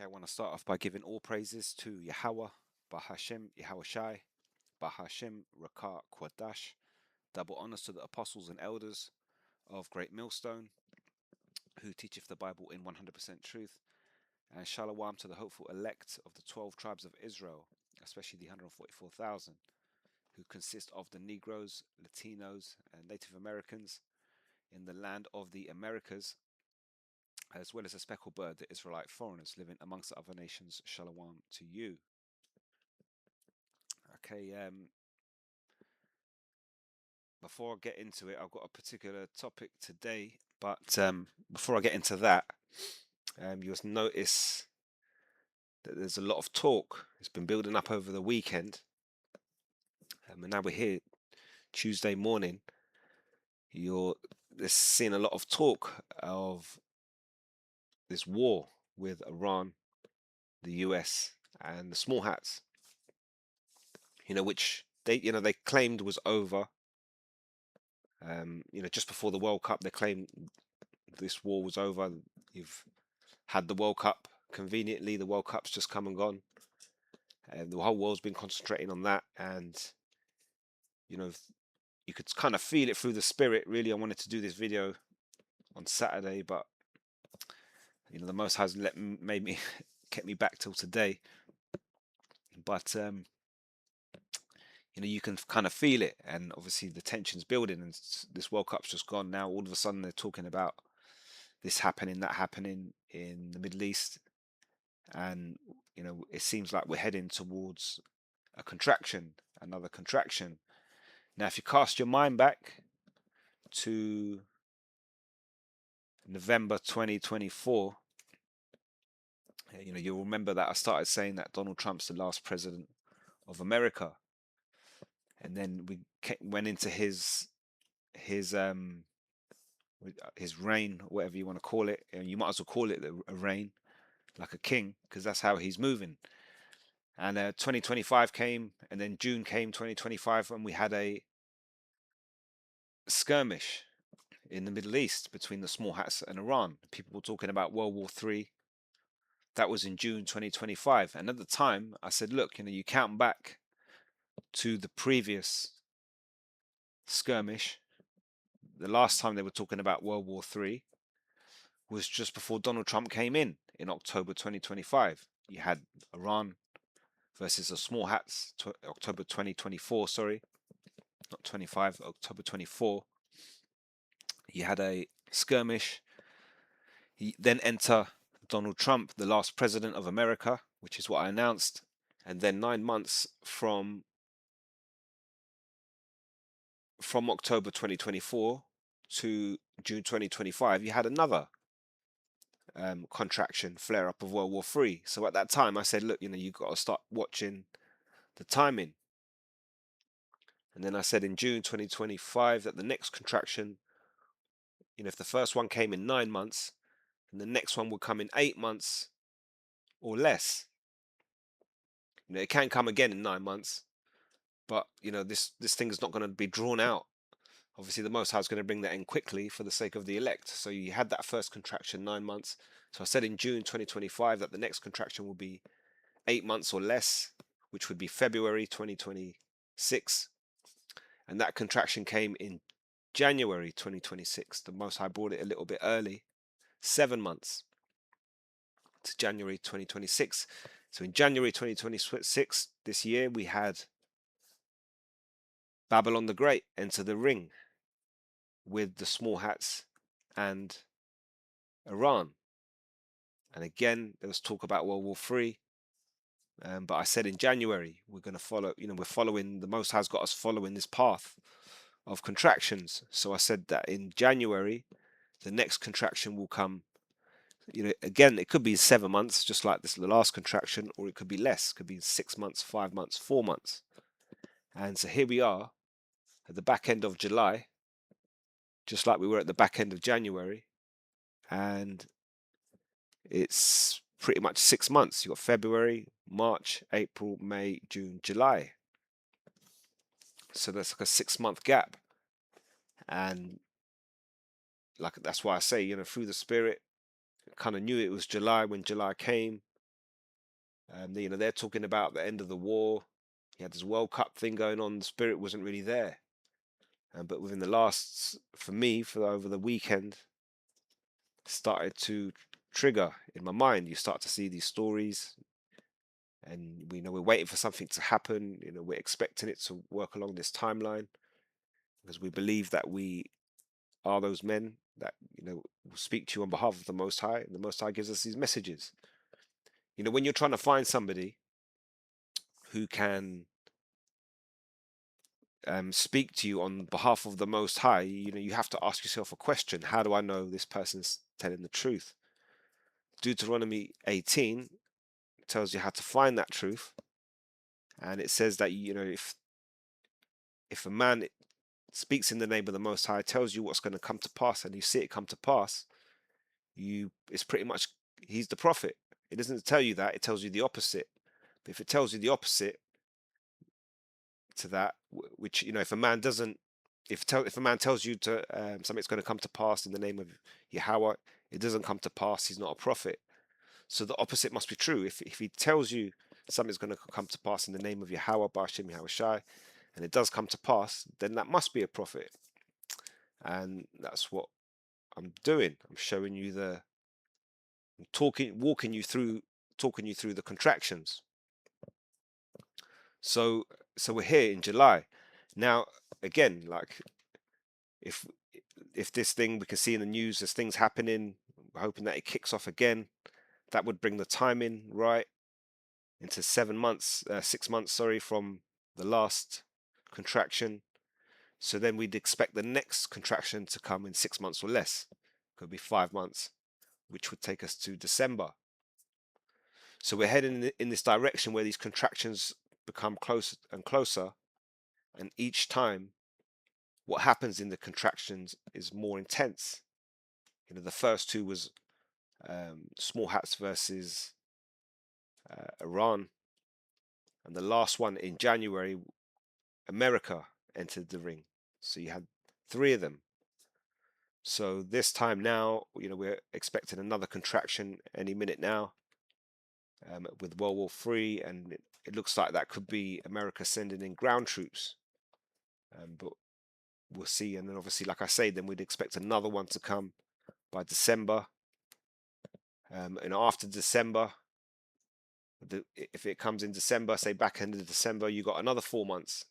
I want to start off by giving all praises to Yahweh, Bahashem, Yahushai, Bahashem, Rakah, Kwadash. Double honors to the apostles and elders of Great Millstone, who teacheth the Bible in 100% truth. And Shalom to the hopeful elect of the 12 tribes of Israel, especially the 144,000, who consist of the Negroes, Latinos, and Native Americans in the land of the Americas, as well as a speckled bird, the Israelite foreigners living amongst the other nations. Shalom to you. Okay, before I get into it, I've got a particular topic today. But before I get into that, you'll notice that there's a lot of talk. It's been building up over the weekend, and now we're here Tuesday morning. There's seeing a lot of talk of this war with Iran, the US, and the small hats. Which they claimed was over. Just before the World Cup, they claimed this war was over. You've had the World Cup. Conveniently, the World Cup's just come and gone, and the whole world's been concentrating on that. And you could kind of feel it through the spirit. Really, I wanted to do this video on Saturday, but the Most High's made me kept me back till today. But you can kind of feel it, and obviously the tension's building, and this World Cup's just gone. Now all of a sudden they're talking about this happening, that happening in the Middle East, and it seems like we're heading towards a contraction, another contraction. Now, if you cast your mind back to November 2024, you'll remember that I started saying that Donald Trump's the last president of America, and then we went into his reign, whatever you want to call it, and you might as well call it a reign, like a king, because that's how he's moving. And 2025 came, and then June came 2025, and we had a skirmish in the Middle East between the small hats and Iran. People were talking about World War III. That was in June 2025. And at the time, I said, look, you count back to the previous skirmish. The last time they were talking about World War III was just before Donald Trump came in October 2025. You had Iran versus the small hats, October 2024, sorry, not 25, October 24. You had a skirmish. Then enter Donald Trump, the last president of America, which is what I announced. And then 9 months from October 2024 to June 2025, you had another contraction, flare up of World War III. So at that time, I said, look, you've got to start watching the timing. And then I said in June 2025 that the next contraction, if the first one came in 9 months, and the next one will come in 8 months or less. It can come again in 9 months, but this thing is not going to be drawn out. Obviously, the Most High is going to bring that in quickly for the sake of the elect. So you had that first contraction 9 months. So I said in June 2025 that the next contraction will be 8 months or less, which would be February 2026. And that contraction came in January 2026. The Most High brought it a little bit early, 7 months to January 2026. So in January 2026, this year, we had Babylon the Great enter the ring with the small hats and Iran. And again, there was talk about World War III. But I said in January, we're going to follow, we're following, the Most High's got us following this path of contractions. So I said that in January, the next contraction will come. Again, it could be 7 months, just like the last contraction, or it could be less. It could be 6 months, 5 months, 4 months. And so here we are at the back end of July, just like we were at the back end of January. And it's pretty much 6 months. You've got February, March, April, May, June, July. So that's like a 6-month gap. And that's why I say, through the spirit, kind of knew it was July when July came. They're talking about the end of the war. You had this World Cup thing going on. The spirit wasn't really there. But within the last, for me, for over the weekend, started to trigger in my mind. You start to see these stories, and we know we're waiting for something to happen. We're expecting it to work along this timeline because we believe that we are those men that will speak to you on behalf of the Most High, and the Most High gives us these messages. When you're trying to find somebody who can speak to you on behalf of the Most High, you have to ask yourself a question: how do I know this person's telling the truth? Deuteronomy 18 tells you how to find that truth, and it says that if a man speaks in the name of the Most High, tells you what's going to come to pass, and you see it come to pass, it's pretty much he's the prophet. It doesn't tell you that; it tells you the opposite. But if it tells you the opposite to that, which if a man doesn't, if a man tells you to something's going to come to pass in the name of Yahweh, it doesn't come to pass. He's not a prophet. So the opposite must be true. If he tells you something's going to come to pass in the name of Yahweh, Bashim Yahweh Shai, and it does come to pass, then that must be a prophet. And that's what I'm doing. I'm showing you walking you through the contractions. So we're here in July. Now, again, like if this thing we can see in the news, there's things happening, we're hoping that it kicks off again. That would bring the timing right into 6 months, sorry, from the last contraction. So then we'd expect the next contraction to come in 6 months or less. Could be 5 months, which would take us to December. So we're heading in this direction where these contractions become closer and closer, and each time what happens in the contractions is more intense. The first two was small hats versus Iran, and the last one in January, America entered the ring. So you had 3 of them. So this time now, we're expecting another contraction any minute now, with World War III, and it looks like that could be America sending in ground troops. But we'll see. And then obviously, like I say, then we'd expect another one to come by December. And after December, if it comes in December, say back end of December, you got another 4 months.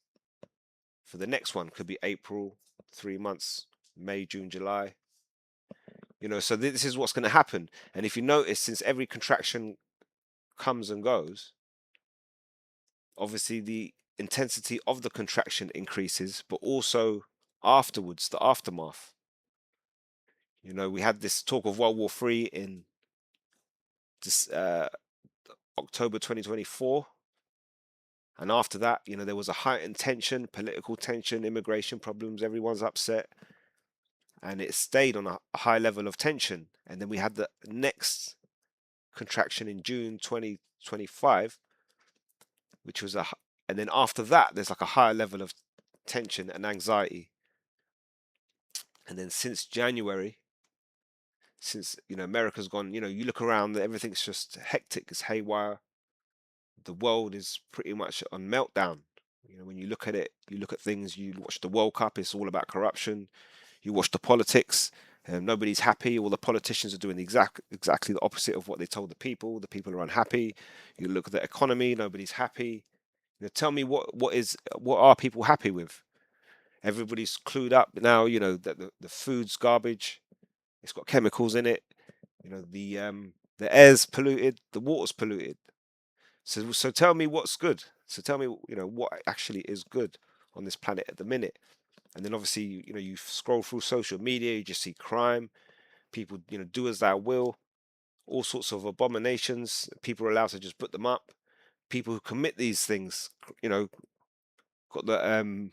For the next one, could be April, 3 months, May, June, July. So this is what's going to happen. And if you notice, since every contraction comes and goes, obviously the intensity of the contraction increases, but also afterwards, the aftermath. We had this talk of World War III in this October 2024. And after that, there was a heightened tension, political tension, immigration problems, everyone's upset. And it stayed on a high level of tension. And then we had the next contraction in June 2025, which was and then after that, there's like a higher level of tension and anxiety. And then since January, since America's gone, you look around, everything's just hectic, it's haywire. The world is pretty much on meltdown. When you look at it, you look at things, you watch the World Cup, it's all about corruption. You watch the politics, and nobody's happy. All the politicians are doing exactly the opposite of what they told the people. The people are unhappy. You look at the economy, nobody's happy. Tell me what are people happy with? Everybody's clued up now. That the food's garbage. It's got chemicals in it. The air's polluted, the water's polluted. So tell me what's good. So tell me what actually is good on this planet at the minute. And then obviously you scroll through social media, you just see crime. People do as they will. All sorts of abominations. People are allowed to just put them up. People who commit these things, got the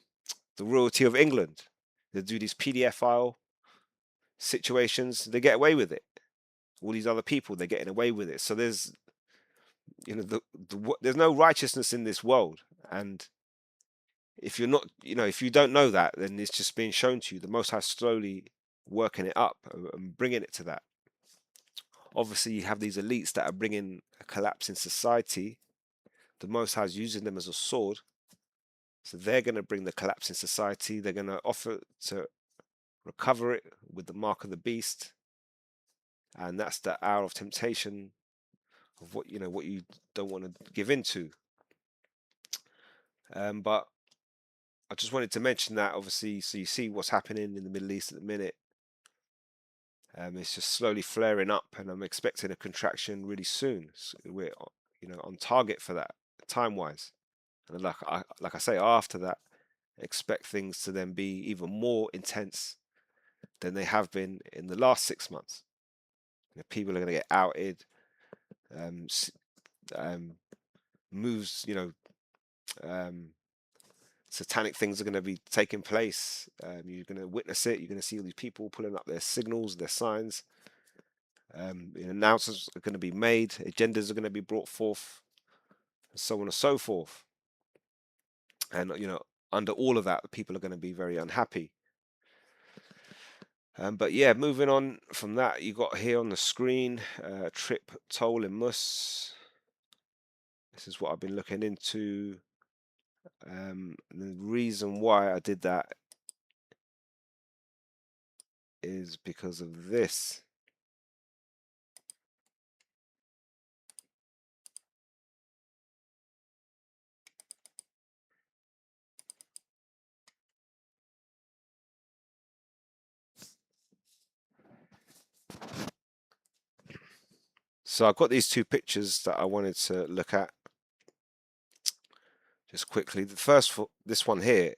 royalty of England. They do these PDF file situations. They get away with it. All these other people, they're getting away with it. So there's there's no righteousness in this world. And if you're not, if you don't know that, then it's just being shown to you. The Most High slowly working it up and bringing it to that. Obviously, you have these elites that are bringing a collapse in society. The Most High is using them as a sword. So they're going to bring the collapse in society. They're going to offer to recover it with the mark of the beast. And that's the hour of temptation of what what you don't want to give into. But I just wanted to mention that, obviously, so you see what's happening in the Middle East at the minute. It's just slowly flaring up, and I'm expecting a contraction really soon. So we're on target for that time-wise. And like I say, after that, expect things to then be even more intense than they have been in the last 6 months. People are going to get outed. Um, um, Moves, um, satanic things are going to be taking place. You're going to witness it. You're going to see all these people pulling up their signals, their signs. Announcements are going to be made. Agendas are going to be brought forth, and so on and so forth. And under all of that, people are going to be very unhappy. But yeah, moving on from that, you got here on the screen Trip Toll in Mus. This is what I've been looking into. The reason why I did that is because of this. So I've got these two pictures that I wanted to look at just quickly. The first, this one here.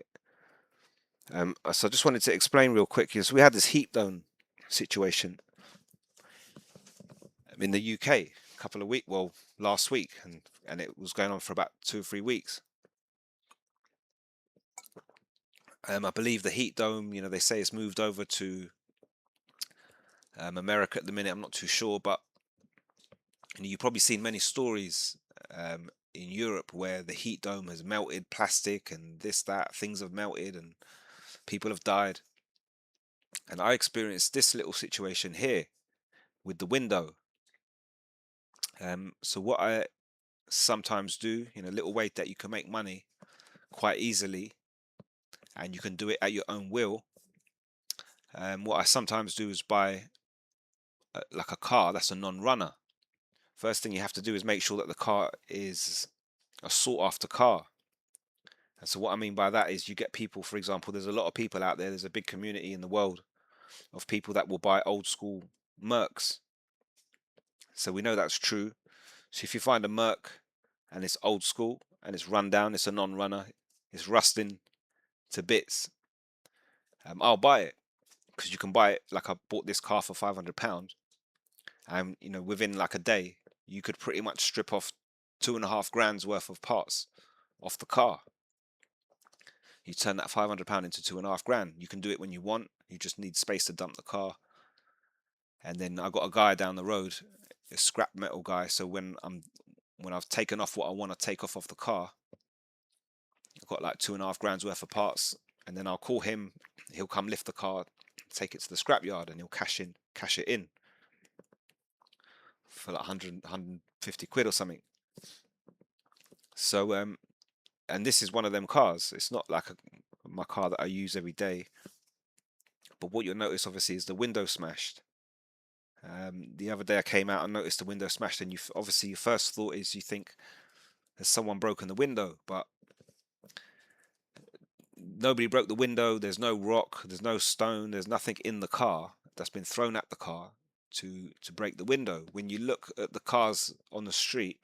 So I just wanted to explain real quick. So we had this heat dome situation in the UK last week, and it was going on for about 2 or 3 weeks. I believe the heat dome, they say it's moved over to America at the minute. I'm not too sure, but you've probably seen many stories in Europe where the heat dome has melted plastic and this, that, things have melted and people have died. And I experienced this little situation here with the window. So what I sometimes do, a little way that you can make money quite easily, and you can do it at your own will. What I sometimes do is buy like a car that's a non-runner. First thing you have to do is make sure that the car is a sought after car. And so what I mean by that is you get people, for example, there's a lot of people out there, there's a big community in the world of people that will buy old school Mercs. So we know that's true. So if you find a Merc and it's old school and it's run down, it's a non-runner, it's rusting to bits, I'll buy it, because you can buy it like I bought this car for £500, and within like a day you could pretty much strip off 2.5 grand's worth of parts off the car. You turn that £500 into 2.5 grand. You can do it when you want. You just need space to dump the car. And then I got a guy down the road, a scrap metal guy. So when I've taken off what I want to take off the car, I've got like 2.5 grand's worth of parts. And then I'll call him. He'll come lift the car, take it to the scrap yard, and he'll cash it in for like 150 quid or something. So and this is one of them cars. It's not like my car that I use every day. But what you'll notice, obviously, is the window smashed. The other day I came out and noticed the window smashed, and obviously your first thought is you think has someone broken the window, but nobody broke the window. There's no rock, there's no stone, there's nothing in the car that's been thrown at the car to break the window. When you look at the cars on the street,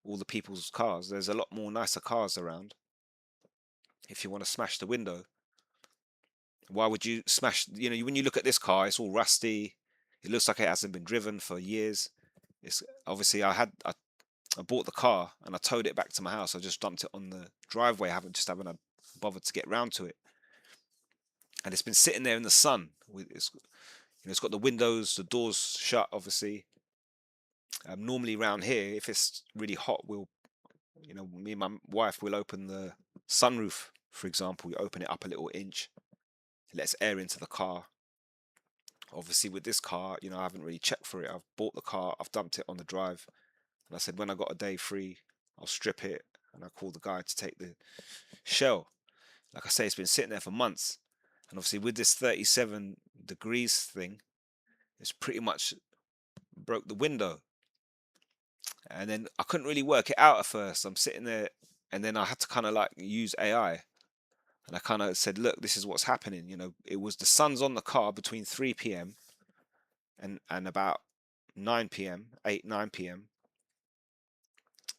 all the people's cars, there's a lot more nicer cars around. If you want to smash the window, why would you smash? When you look at this car, it's all rusty. It looks like it hasn't been driven for years. It's obviously I bought the car and I towed it back to my house. I just dumped it on the driveway. I haven't bothered to get round to it, and it's been sitting there in the sun. It's got the windows, the doors shut, obviously. Normally around here, if it's really hot, me and my wife will open the sunroof, for example. We open it up a little inch, it lets air into the car. Obviously, with this car, I haven't really checked for it. I've bought the car, I've dumped it on the drive, and I said when I got a day free, I'll strip it, and I called the guy to take the shell. Like I say, it's been sitting there for months, and obviously with this 37 degrees thing, it's pretty much broke the window. And then I couldn't really work it out at first. I'm sitting there, and then I had to kind of like use AI, and I kind of said, "Look, this is what's happening." It was the sun's on the car between 3 p.m. and about 9 p.m., 8, 9 p.m.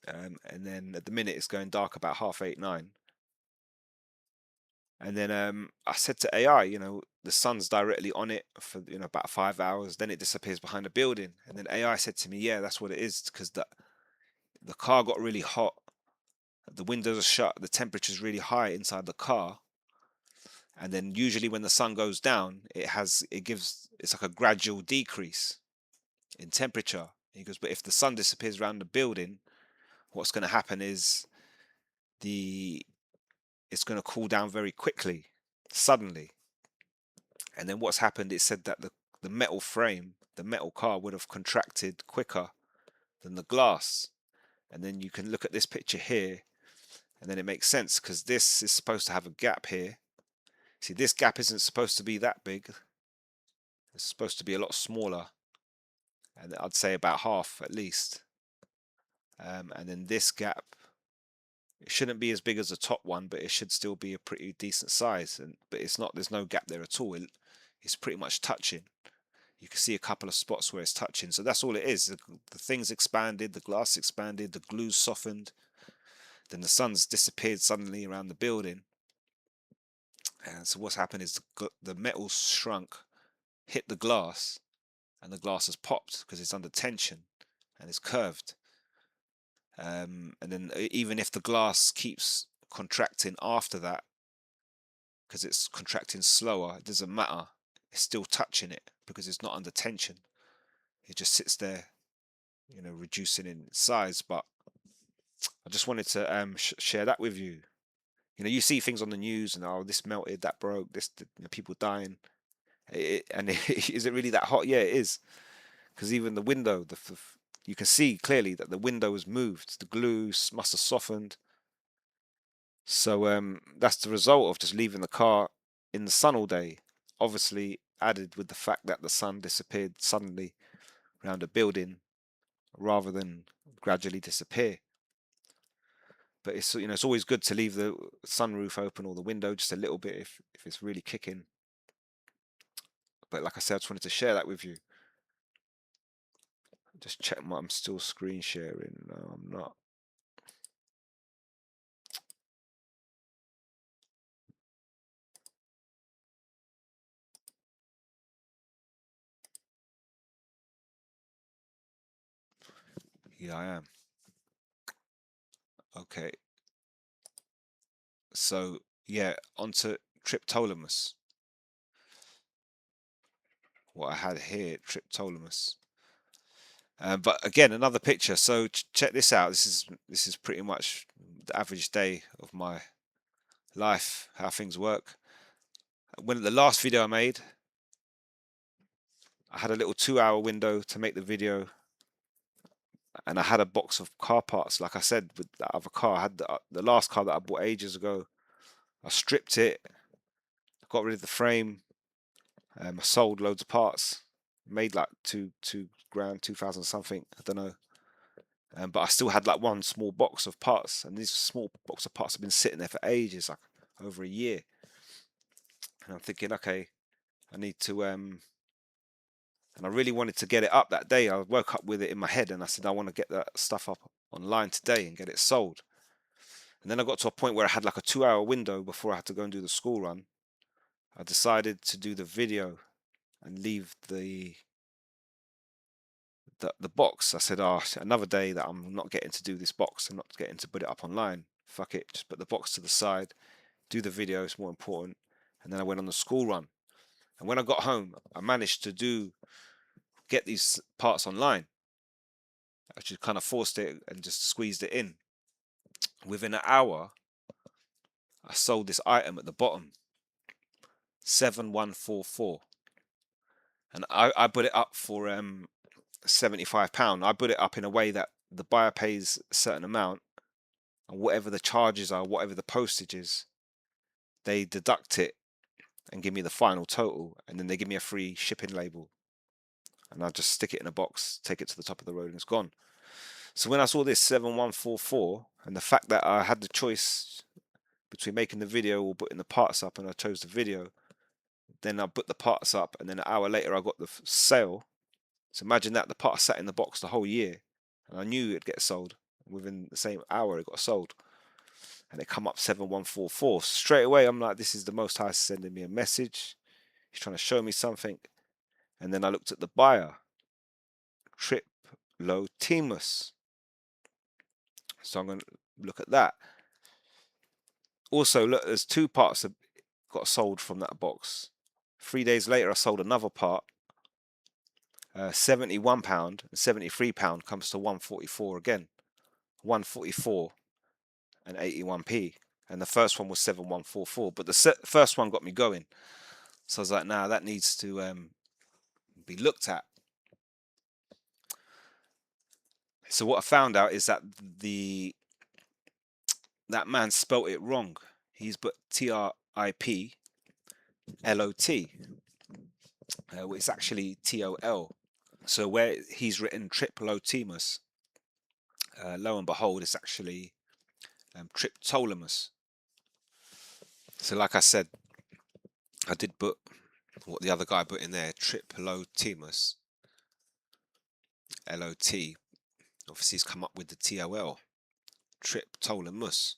And then at the minute it's going dark about half 8, 9. And then I said to AI, the sun's directly on it for about 5 hours, then it disappears behind a building. And then AI said to me, "Yeah, that's what it is, because the car got really hot, the windows are shut, the temperature's really high inside the car, and then usually when the sun goes down, it's like a gradual decrease in temperature." He goes, "But if the sun disappears around the building, what's going to happen is the it's going to cool down very quickly, suddenly." And then what's happened, it said that the metal frame, the metal car, would have contracted quicker than the glass. And then you can look at this picture here, and then it makes sense, because this is supposed to have a gap here. See, this gap isn't supposed to be that big. It's supposed to be a lot smaller, and I'd say about half at least. And then this gap, it shouldn't be as big as the top one, but it should still be a pretty decent size. But it's not. There's no gap there at all. It's pretty much touching. You can see a couple of spots where it's touching. So that's all it is. The thing's expanded, the glass expanded, the glue's softened. Then the sun's disappeared suddenly around the building. And so what's happened is the metal shrunk, hit the glass, and the glass has popped because it's under tension and it's curved. And then even if the glass keeps contracting after that, because it's contracting slower, it doesn't matter. It's still touching it because it's not under tension. It just sits there, reducing in size. But I just wanted to share that with you. You see things on the news, and this melted, that broke, this, people dying. Is it really that hot? Yeah, it is. Because even the window, you can see clearly that the window has moved. The glue must have softened. So that's the result of just leaving the car in the sun all day. Obviously, added with the fact that the sun disappeared suddenly around a building rather than gradually disappear. But it's always good to leave the sunroof open or the window just a little bit if it's really kicking. But like I said, I just wanted to share that with you. Just check I'm still screen sharing. No, I'm not. Yeah, I am. Okay. So yeah, onto Triptolemus. What I had here, Triptolemus. But again, another picture. So check this out. This is pretty much the average day of my life, how things work. When the last video I made, I had a little 2-hour window to make the video, and I had a box of car parts. Like I said, with that other car, I had the last car that I bought ages ago. I stripped it, got rid of the frame, I sold loads of parts, made like two grand, 2,000 something. I don't know. But I still had like one small box of parts, and these small box of parts have been sitting there for ages, like over a year. And I'm thinking, okay, I need to and I really wanted to get it up that day. I woke up with it in my head, and I said I want to get that stuff up online today and get it sold. And then I got to a point where I had like a 2-hour window before I had to go and do the school run. I decided to do the video and leave the box. I said, "Oh, another day that I'm not getting to do this box. I'm not getting to put it up online. Fuck it, just put the box to the side, do the video. It's more important." And then I went on the school run. And when I got home, I managed to get these parts online. I just kind of forced it and just squeezed it in. Within an hour, I sold this item at the bottom, 7144. and I put it up for £75. I put it up in a way that the buyer pays a certain amount, and whatever the charges are, whatever the postage is, they deduct it and give me the final total, and then they give me a free shipping label, and I just stick it in a box, take it to the top of the road, and it's gone. So when I saw this 7144, and the fact that I had the choice between making the video or putting the parts up, and I chose the video, then I put the parts up, and then an hour later I got the sale. So imagine that, the parts sat in the box the whole year, and I knew it'd get sold. Within the same hour it got sold, and it come up 7144. Straight away I'm like, this is the Most High sending me a message. He's trying to show me something. And then I looked at the buyer, Triplotimus. So I'm going to look at that. Also, look, there's 2 parts that got sold from that box. 3 days later, I sold another part. £71 and £73 comes to 144 again. 144 and 81p. And the first one was 7144, but the first one got me going. So I was like, nah, that needs to be looked at. So what I found out is that that man spelt it wrong. He's put TRIPLOT. It's actually TOL. So where he's written Triplotimus, lo and behold, it's actually Triptolemus. So like I said, I did put what the other guy put in there, Triplotimus, LOT. Obviously he's come up with the TOL, Triptolemus.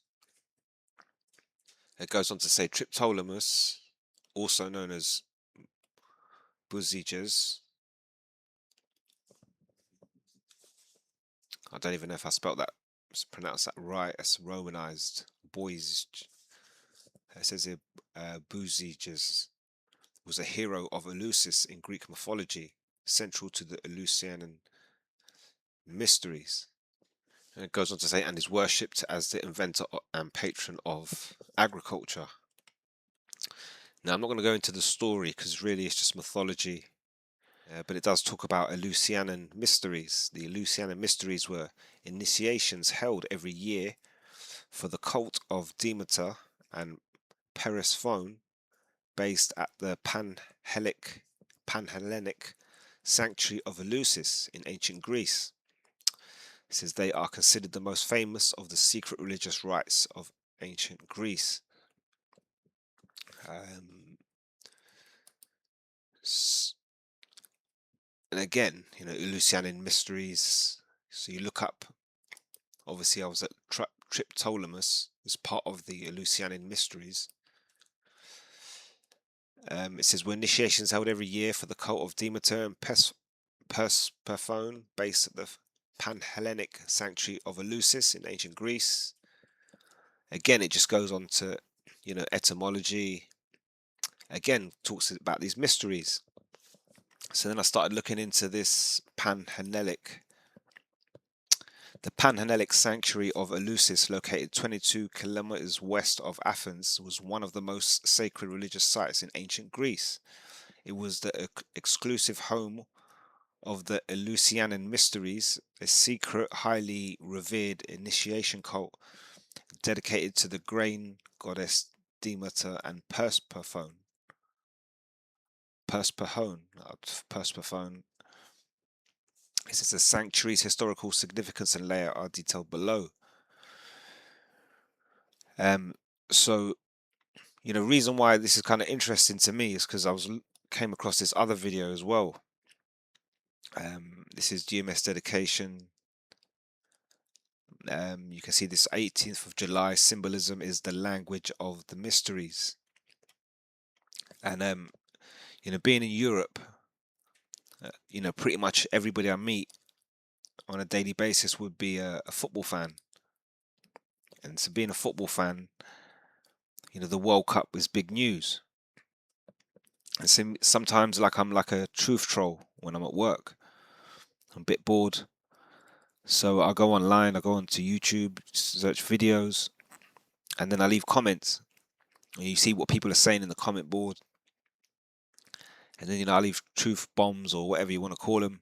It goes on to say Triptolemus, also known as Buzijas. I don't even know if I spelled that, pronounced that right. It's Romanized. Boys. It says here, Buzijas was a hero of Eleusis in Greek mythology, central to the Eleusinian mysteries. And it goes on to say, and is worshipped as the inventor and patron of agriculture. Now, I'm not going to go into the story because really it's just mythology. But it does talk about Eleusinian mysteries. The Eleusinian mysteries were initiations held every year for the cult of Demeter and Persephone, based at the Panhellenic sanctuary of Eleusis in ancient Greece. It says they are considered the most famous of the secret religious rites of ancient Greece. And again, Eleusinian mysteries. So you look up, obviously I was at Triptolemus as part of the Eleusinian mysteries. It says were initiations held every year for the cult of Demeter and Persephone, based at the Panhellenic sanctuary of Eleusis in ancient Greece. Again, it just goes on to, etymology. Again, talks about these mysteries. So then I started looking into this Panhellenic. The Panhellenic sanctuary of Eleusis, located 22 kilometers west of Athens, was one of the most sacred religious sites in ancient Greece. It was the exclusive home of the Eleusinian mysteries, a secret, highly revered initiation cult dedicated to the grain goddess Demeter and Persephone. It says the sanctuary's historical significance and layout are detailed below. So, reason why this is kind of interesting to me is because I came across this other video as well. This is GMS dedication. You can see this 18th of July symbolism is the language of the mysteries. And being in Europe, pretty much everybody I meet on a daily basis would be a football fan. And so being a football fan, the World Cup is big news. And sometimes I'm like a truth troll when I'm at work. I'm a bit bored. So I go online, I go onto YouTube, search videos, and then I leave comments. And you see what people are saying in the comment board. and then I leave truth bombs or whatever you want to call them,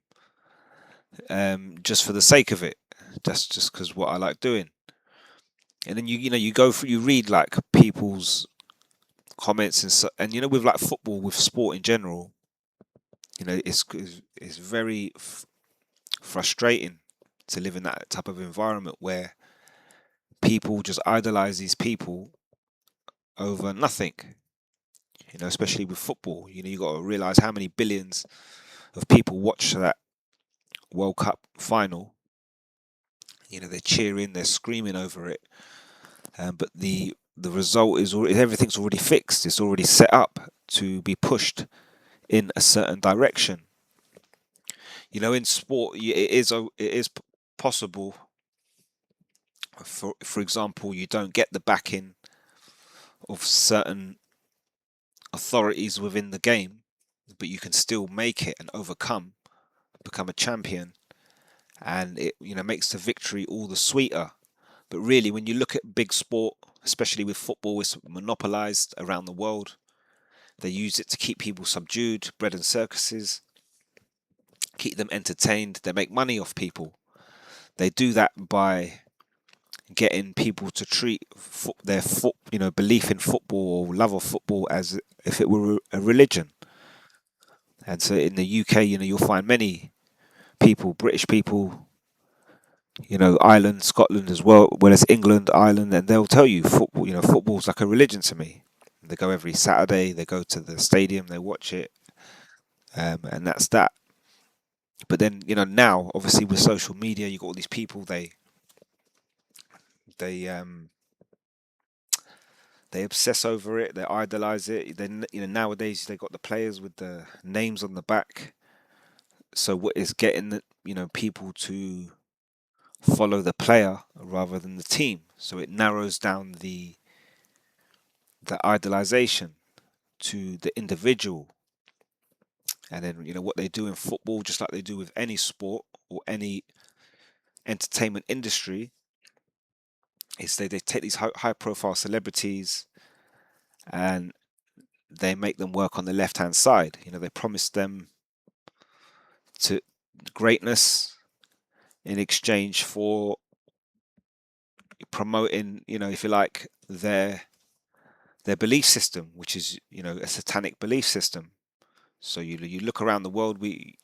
just for the sake of it. That's just because what I like doing. And then you go through, you read like people's comments, and with like football, with sport in general, it's very frustrating to live in that type of environment where people just idolize these people over nothing. Especially with football, you got to realize how many billions of people watch that World Cup final. They're cheering, they're screaming over it, but the result is already, everything's already fixed. It's already set up to be pushed in a certain direction. In sport, it is possible. For example, you don't get the backing of certain authorities within the game, but you can still make it and overcome, become a champion, and it makes the victory all the sweeter. But really, when you look at big sport, especially with football, it's monopolized around the world. They use it to keep people subdued, bread and circuses, keep them entertained. They make money off people. They do that by getting people to treat their belief in football or love of football as if it were a religion. And so in the UK, you'll find many people, British people, Ireland, Scotland as well as England, Ireland, and they'll tell you football. Football's like a religion to me. They go every Saturday. They go to the stadium. They watch it, and that's that. But then now, obviously with social media, you got all these people. They they obsess over it. They idolize it. Then nowadays they got the players with the names on the back. So what is getting people to follow the player rather than the team? So it narrows down the idolization to the individual. And then what they do in football, just like they do with any sport or any entertainment industry, is they take these high profile celebrities and they make them work on the left hand side. They promise them to greatness in exchange for promoting, if you like, their belief system, which is a satanic belief system. So you look around the world, we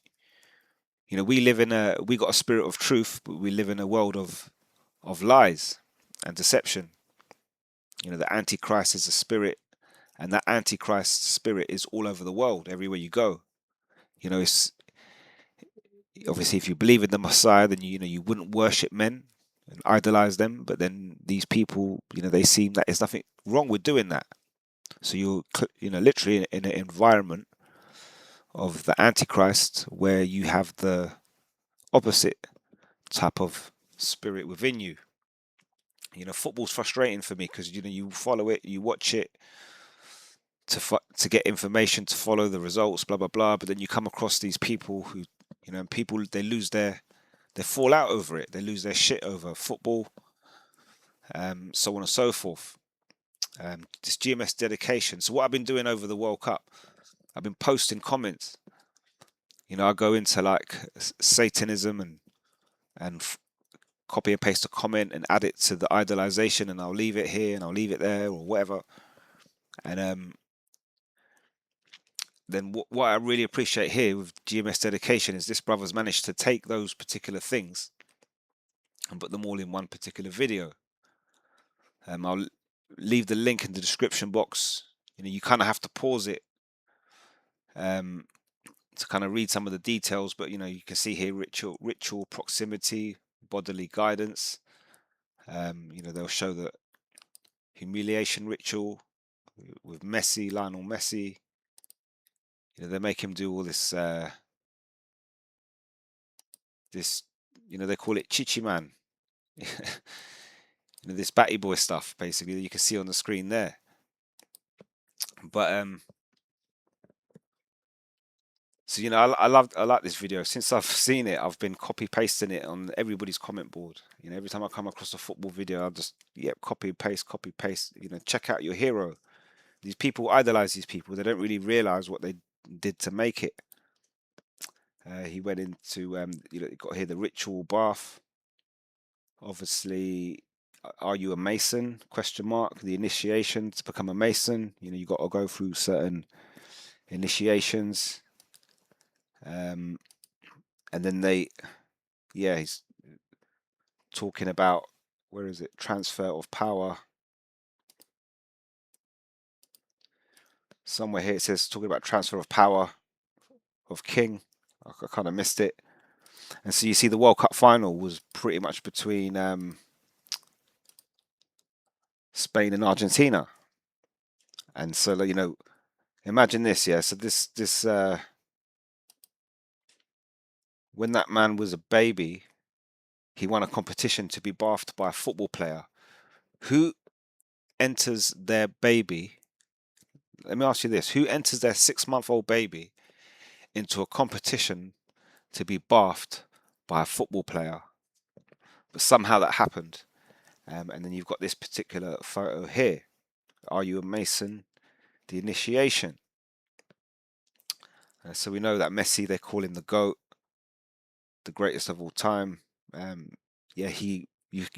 live in we got a spirit of truth, but we live in a world of lies and deception. The Antichrist is a spirit, and that Antichrist spirit is all over the world, everywhere you go. It's obviously, if you believe in the Messiah, then you wouldn't worship men and idolize them. But then these people, they seem that there's nothing wrong with doing that. So you're literally in an environment of the Antichrist where you have the opposite type of spirit within you. Football's frustrating for me because you follow it, you watch it to get information, to follow the results, blah blah blah. But then you come across these people who, people, they lose they fall out over it. They lose their shit over football, so on and so forth. This GMS dedication. So what I've been doing over the World Cup, I've been posting comments. I go into like Satanism and copy and paste a comment and add it to the idolization, and I'll leave it here and I'll leave it there or whatever. And then what I really appreciate here with GMS dedication is this brother's managed to take those particular things and put them all in one particular video. I'll leave the link in the description box. You kind of have to pause it to kind of read some of the details, but you can see here ritual proximity, bodily guidance. They'll show the humiliation ritual with Messi, Lionel Messi. They make him do all this they call it Chichi Man. This Batty Boy stuff basically that you can see on the screen there. But so I like this video. Since I've seen it, I've been copy pasting it on everybody's comment board. Every time I come across a football video, I'll just copy paste, check out your hero. These people idolize these people. They don't really realize what did to make it. He went into you got here the ritual bath. Obviously, are you a Mason? Question mark. The initiation to become a Mason. You got to go through certain initiations. And then he's talking about, where is it? Transfer of power. Somewhere here it says talking about transfer of power of king. I kind of missed it. And so you see the World Cup final was pretty much between Spain and Argentina. And so, imagine this, yeah. So this when that man was a baby, he won a competition to be bathed by a football player. Who enters their baby? Let me ask you this: who enters their 6-month-old baby into a competition to be bathed by a football player? But somehow that happened. And then you've got this particular photo here. Are you a Mason? The initiation. So we know that Messi, they call him the GOAT, the greatest of all time. Yeah, you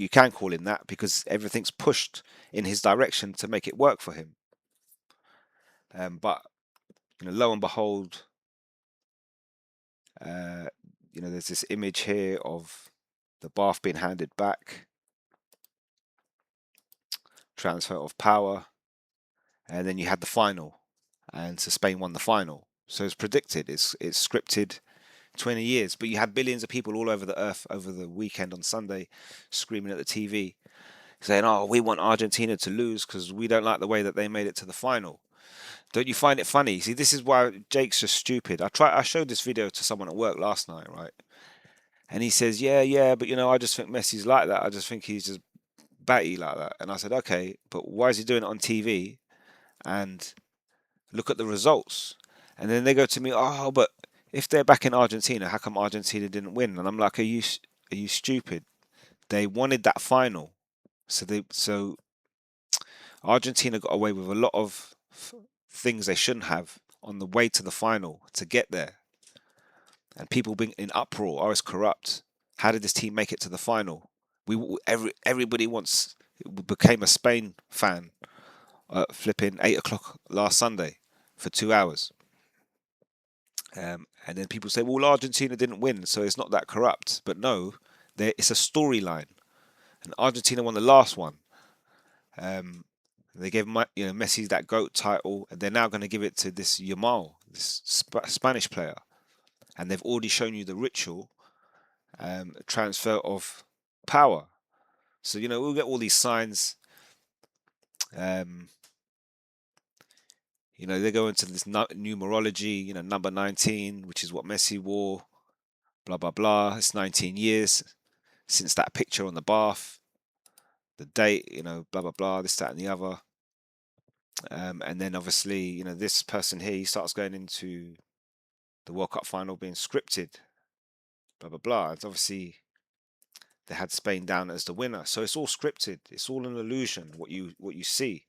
can call him that because everything's pushed in his direction to make it work for him. But lo and behold, there's this image here of the bath being handed back, transfer of power, and then you had the final, and so Spain won the final. So it's predicted, it's scripted. 20 years, but you had billions of people all over the earth over the weekend on Sunday screaming at the TV saying, oh, we want Argentina to lose because we don't like the way that they made it to the final. Don't you find it funny? See, this is why Jake's just stupid. I showed this video to someone at work last night, right? And he says, yeah, but I just think Messi's like that. I just think he's just batty like that. And I said, okay, but why is he doing it on TV? And look at the results. And then they go to me, oh, but if they're back in Argentina, how come Argentina didn't win? And I'm like, are you stupid? They wanted that final, so Argentina got away with a lot of things they shouldn't have on the way to the final to get there, and people being in uproar. Oh, it's corrupt. How did this team make it to the final? Everybody became a Spain fan. Flipping 8 o'clock last Sunday for 2 hours. And then people say, well, Argentina didn't win, so it's not that corrupt. But no, it's a storyline. And Argentina won the last one. They gave Messi that GOAT title, and they're now going to give it to this Yamal, this Spanish player. And they've already shown you the ritual transfer of power. So, we'll get all these signs. They go into this numerology, number 19, which is what Messi wore, blah, blah, blah. It's 19 years since that picture on the bath, the date, blah, blah, blah, this, that, and the other. And then obviously, this person here, he starts going into the World Cup final being scripted, blah, blah, blah. It's obviously, they had Spain down as the winner. So it's all scripted. It's all an illusion, what you see.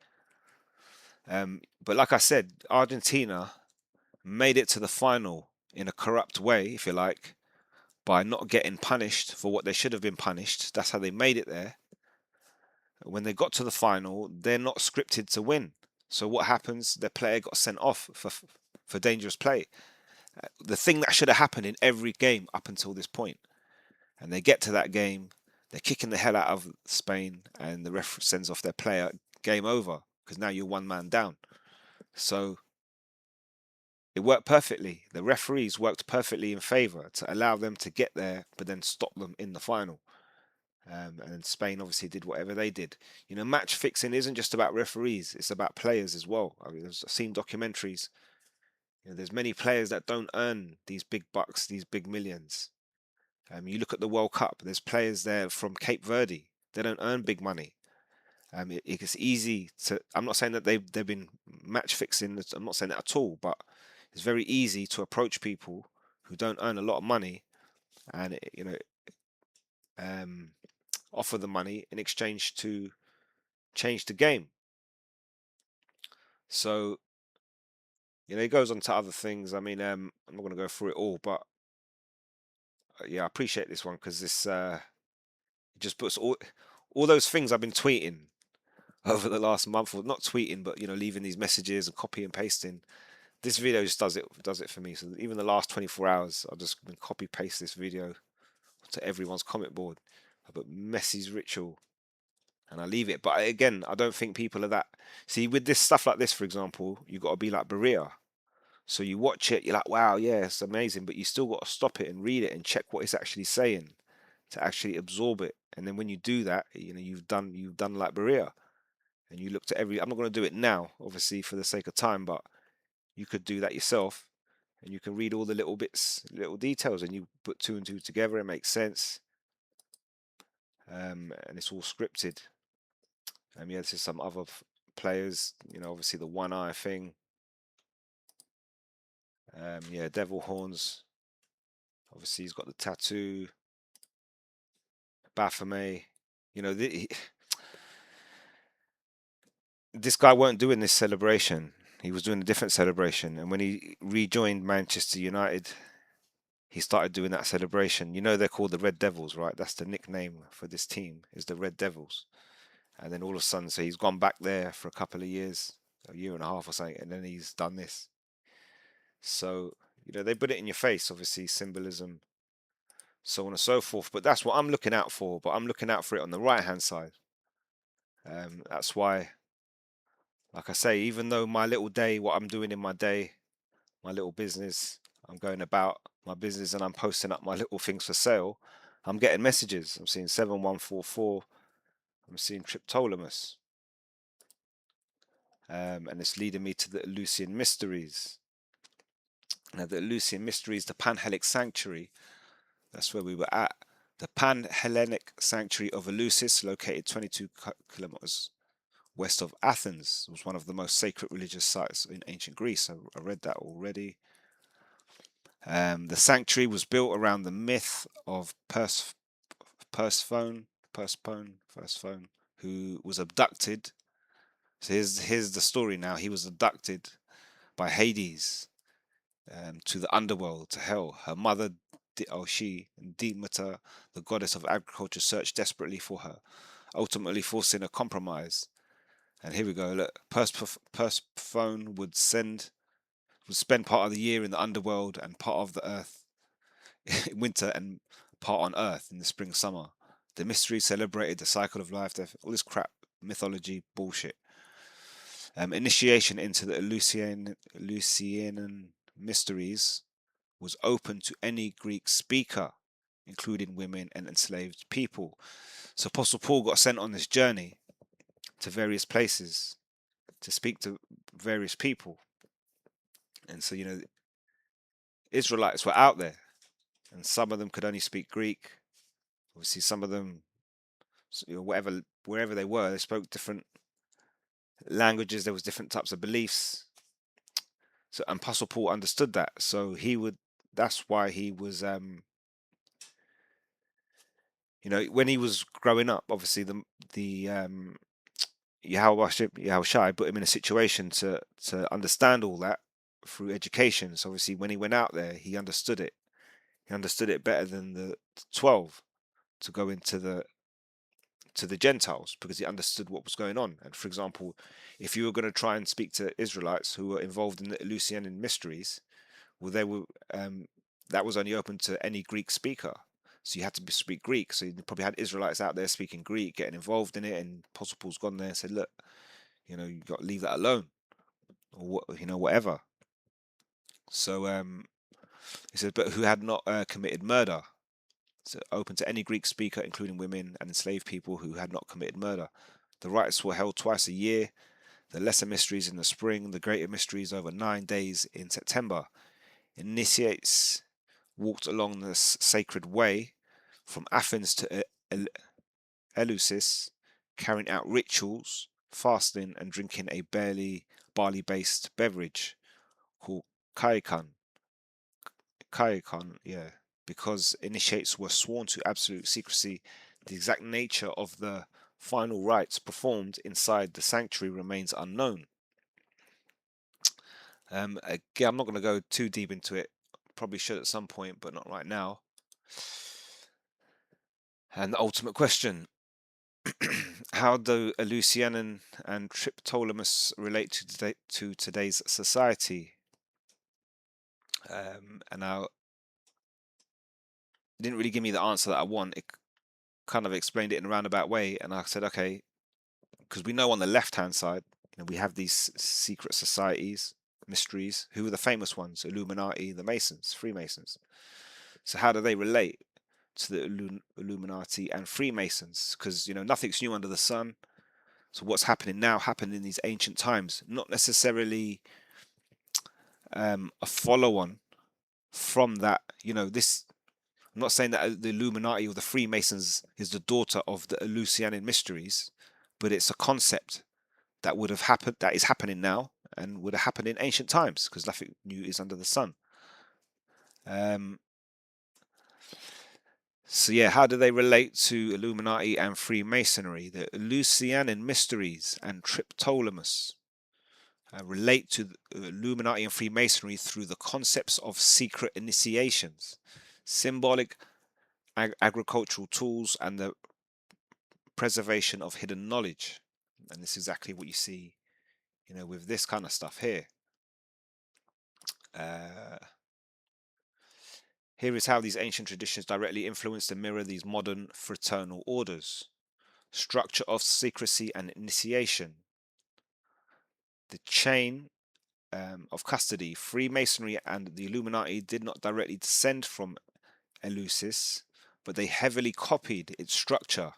But like I said, Argentina made it to the final in a corrupt way, if you like, by not getting punished for what they should have been punished. That's how they made it there. When they got to the final, they're not scripted to win. So what happens? Their player got sent off for dangerous play. The thing that should have happened in every game up until this point. And they get to that game, they're kicking the hell out of Spain, and the ref sends off their player. Game over, because now you're one man down. So it worked perfectly. The referees worked perfectly in favour to allow them to get there, but then stop them in the final. And Spain obviously did whatever they did. Match fixing isn't just about referees; it's about players as well. I've seen documentaries. There's many players that don't earn these big bucks, these big millions. You look at the World Cup. There's players there from Cape Verde. They don't earn big money. It's easy to. I'm not saying that they've been match fixing. I'm not saying that at all. But it's very easy to approach people who don't earn a lot of money, and offer the money in exchange to change the game. So It goes on to other things. I mean, I'm not going to go through it all, but yeah, I appreciate this one because this it just puts all those things I've been tweeting over the last month, or not tweeting, but leaving these messages and copy and pasting. This video just does it for me. So even the last 24 hours, I've just been copy paste this video to everyone's comment board about Messi's ritual, and I leave it. But again, I don't think people are that. See, with this stuff like this, for example, you got to be like Berea. So you watch it, you're like, wow, yeah, it's amazing, but you still got to stop it and read it and check what it's actually saying to actually absorb it. And then when you do that, you've done like Berea, and you looked at every. I'm not going to do it now, obviously, for the sake of time, but you could do that yourself, and you can read all the little bits, little details, and you put two and two together. It makes sense, and it's all scripted. Yeah, this is some other players. Obviously the one eye thing. Yeah, devil horns. Obviously he's got the tattoo. Baphomet. You know, this guy weren't doing this celebration. He was doing a different celebration, and when he rejoined Manchester United, he started doing that celebration. They're called the Red Devils, right? That's the nickname for this team, is the Red Devils. And then all of a sudden, so he's gone back there for a couple of years, a year and a half or something, and then he's done this. So, they put it in your face, obviously, symbolism, so on and so forth. But that's what I'm looking out for. But I'm looking out for it on the right hand side. That's why, like I say, even though my little day, what I'm doing in my day, my little business, I'm going about my business and I'm posting up my little things for sale, I'm getting messages. I'm seeing 7144. I'm seeing Triptolemus. And it's leading me to the Eleusinian Mysteries. Now, the Eleusinian Mysteries, the Panhellenic Sanctuary, that's where we were at. The Panhellenic Sanctuary of Eleusis, located 22 kilometers west of Athens, was one of the most sacred religious sites in ancient Greece. I read that already. The sanctuary was built around the myth of Persephone, who was abducted. So here's the story now. He was abducted by Hades to the underworld, to hell. Her mother, Demeter, the goddess of agriculture, searched desperately for her, ultimately forcing a compromise. And here we go. Look, Persephone would spend part of the year in the underworld and part of the earth in winter, and part on earth in the spring summer. The mystery celebrated the cycle of life, death, all this crap, mythology bullshit. Initiation into the Eleusinian mysteries was open to any Greek speaker, including women and enslaved people. So Apostle Paul got sent on this journey to various places to speak to various people. And so, Israelites were out there, and some of them could only speak Greek. Obviously, some of them, wherever they were, they spoke different languages. There was different types of beliefs. So, and Apostle Paul understood that. So that's why he was, when he was growing up, obviously the Yahushua put him in a situation to understand all that through education. So obviously, when he went out there, he understood it. He understood it better than the 12 to go into the Gentiles, because he understood what was going on. And for example, if you were going to try and speak to Israelites who were involved in the Eleusinian mysteries, well, that was only open to any Greek speaker. So you had to speak Greek. So you probably had Israelites out there speaking Greek, getting involved in it, and Apostle Paul's gone there and said, "Look, you got to leave that alone, or whatever." So he said, "But who had not committed murder?" So open to any Greek speaker, including women and enslaved people who had not committed murder. The rites were held twice a year, the lesser mysteries in the spring, the greater mysteries over 9 days in September. Initiates walked along the sacred way from Athens to Eleusis, carrying out rituals, fasting, and drinking a barley-based beverage called kaikon. Kaikon, yeah, because initiates were sworn to absolute secrecy. The exact nature of the final rites performed inside the sanctuary remains unknown. Again, I'm not going to go too deep into it. Probably should at some point, but not right now. And the ultimate question: how do Eleusinian and Triptolemus relate to today's society? And now, it didn't really give me the answer that I want. It kind of explained it in a roundabout way, and I said, okay, because we know on the left-hand side, we have these secret societies, mysteries. Who are the famous ones? Illuminati, the Masons, Freemasons. So how do they relate to the Illuminati and Freemasons? Because nothing's new under the sun. So what's happening now happened in these ancient times, not necessarily a follow-on from that. This. I'm not saying that the Illuminati or the Freemasons is the daughter of the Eleusinian mysteries, but it's a concept that would have happened, that is happening now, and would have happened in ancient times, because nothing new is under the sun. So yeah, how do they relate to Illuminati and Freemasonry? The Eleusinian mysteries and Triptolemus relate to the Illuminati and Freemasonry through the concepts of secret initiations, symbolic agricultural tools, and the preservation of hidden knowledge. And this is exactly what you see, with this kind of stuff here. Here is how these ancient traditions directly influence and mirror these modern fraternal orders. Structure of secrecy and initiation. The chain of custody. Freemasonry and the Illuminati did not directly descend from Eleusis, but they heavily copied its structure.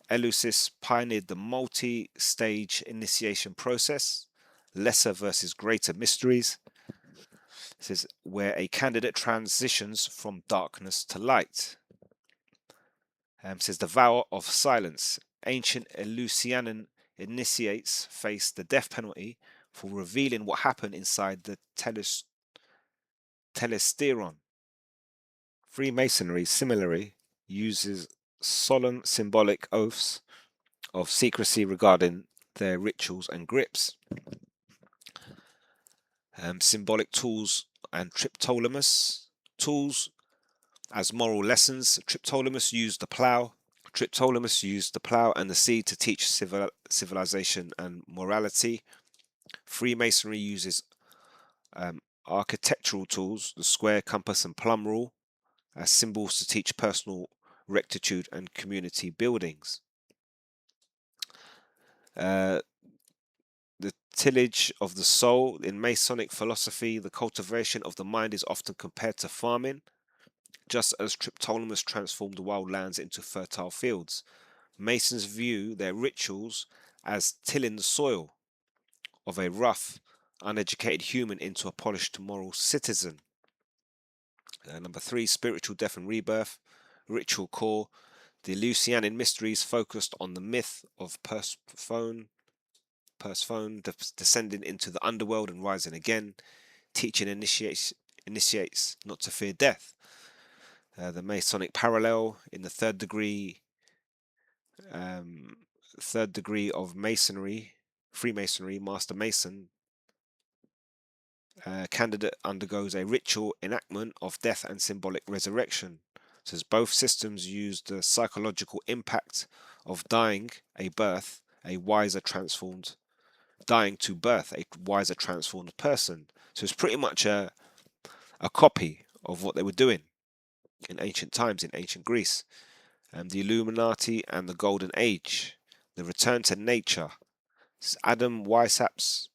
Eleusis pioneered the multi-stage initiation process, lesser versus greater mysteries. It says where a candidate transitions from darkness to light. Says the vow of silence. Ancient Eleusinian initiates face the death penalty for revealing what happened inside the telesteron. Freemasonry similarly uses solemn symbolic oaths of secrecy regarding their rituals and grips. Symbolic tools and Triptolemus. Tools as moral lessons. Triptolemus used the plough. Triptolemus used the plough and the seed to teach civilization and morality. Freemasonry uses architectural tools, the square, compass, and plumb rule, as symbols to teach personal rectitude and community buildings. The tillage of the soul. In Masonic philosophy, the cultivation of the mind is often compared to farming, just as Triptolemus transformed wild lands into fertile fields. Masons view their rituals as tilling the soil of a rough, uneducated human into a polished moral citizen. Number 3, spiritual death and rebirth. Ritual core. The Eleusinian mysteries focused on the myth of Persephone descending into the underworld and rising again. Teaching initiates not to fear death. The Masonic parallel in the third degree of Masonry, Freemasonry, Master Mason, candidate undergoes a ritual enactment of death and symbolic resurrection. So as both systems use the psychological impact of dying to birth a wiser transformed person. So it's pretty much a copy of what they were doing in ancient times, in ancient Greece. The Illuminati and the Golden Age, the return to nature. Adam Weishaupt's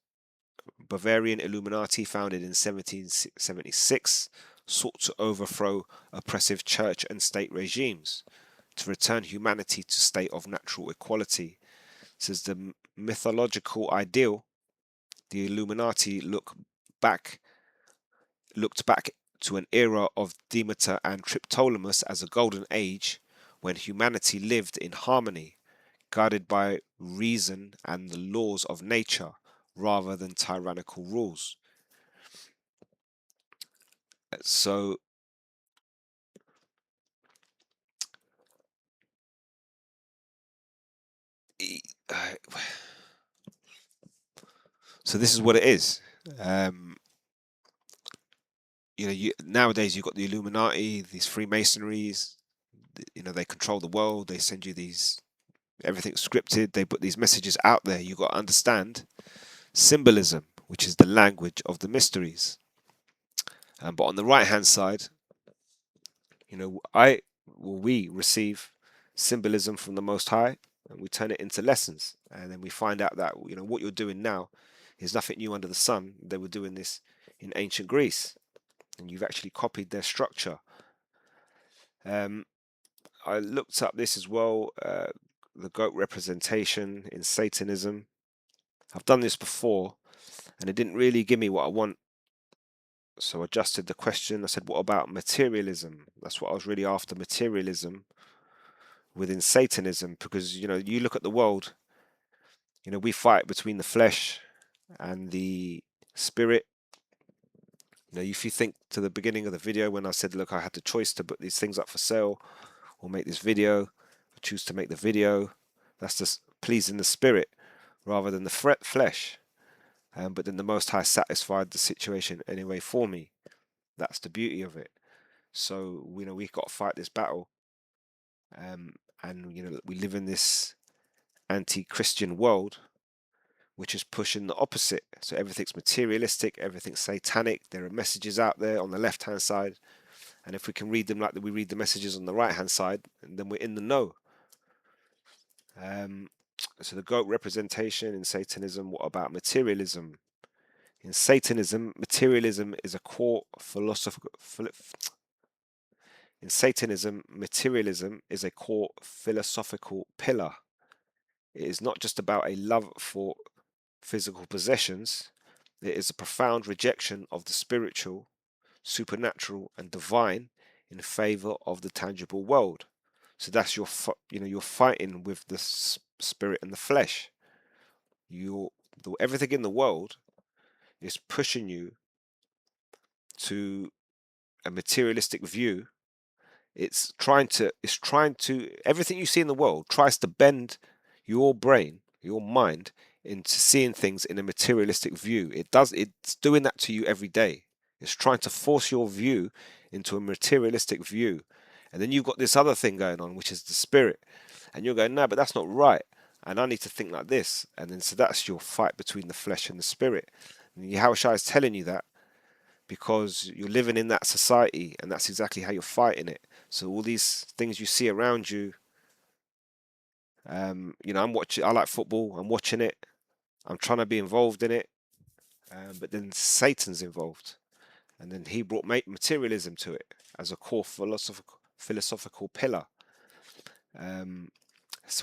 Bavarian Illuminati, founded in 1776, sought to overthrow oppressive church and state regimes, to return humanity to a state of natural equality. Says the mythological ideal, the Illuminati looked back to an era of Demeter and Triptolemus as a golden age when humanity lived in harmony, guided by reason and the laws of nature rather than tyrannical rules. So this is what it is. Um, nowadays you've got the Illuminati, these Freemasonries. They control the world. They send you these everything's scripted. They put these messages out there. You got to understand symbolism, which is the language of the mysteries. But on the right hand side, we receive symbolism from the Most High, and we turn it into lessons, and then we find out that what you're doing now is nothing new under the sun. They were doing this in ancient Greece, and you've actually copied their structure. I looked up this as well, the goat representation in Satanism. I've done this before, and it didn't really give me what I want. So I adjusted the question. I said, what about materialism? That's what I was really after, materialism within Satanism, because you look at the world, we fight between the flesh and the spirit. If you think to the beginning of the video when I said, look, I had the choice to put these things up for sale or make this video, I choose to make the video. That's just pleasing the spirit rather than the flesh. But then the Most High satisfied the situation anyway for me. That's the beauty of it. So we've got to fight this battle. And we live in this anti-Christian world, which is pushing the opposite. So everything's materialistic, everything's satanic. There are messages out there on the left-hand side, and if we can read them like we read the messages on the right-hand side, then we're in the know. So the goat representation in Satanism. What about materialism? In Satanism, materialism is a core philosophical. In Satanism, materialism is a core philosophical pillar. It is not just about a love for physical possessions. It is a profound rejection of the spiritual, supernatural, and divine in favor of the tangible world. So that's you're fighting with the spirit and the flesh. Everything in the world is pushing you to a materialistic view. Everything you see in the world tries to bend your brain, your mind, into seeing things in a materialistic view. It's doing that to you every day. It's trying to force your view into a materialistic view. And then you've got this other thing going on, which is the spirit. And you're going, no, but that's not right. And I need to think like this. And then so that's your fight between the flesh and the spirit. And Yahushua is telling you that because you're living in that society, and that's exactly how you're fighting it. So all these things you see around you, I'm watching. I like football. I'm watching it. I'm trying to be involved in it, but then Satan's involved, and then he brought materialism to it as a core philosophical pillar,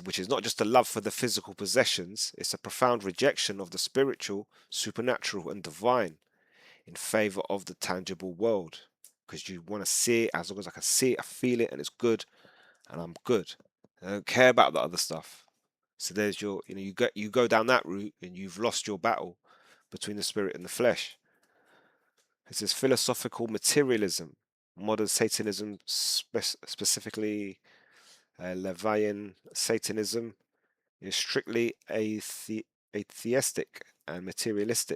which is not just a love for the physical possessions. It's a profound rejection of the spiritual, supernatural, and divine in favor of the tangible world, because you want to see it. As long as I can see it, I feel it, and it's good, and I'm good. I don't care about the other stuff. So there's you go down that route, and you've lost your battle between the spirit and the flesh. It says philosophical materialism, modern Satanism, specifically Levian Satanism, is strictly atheistic and materialist.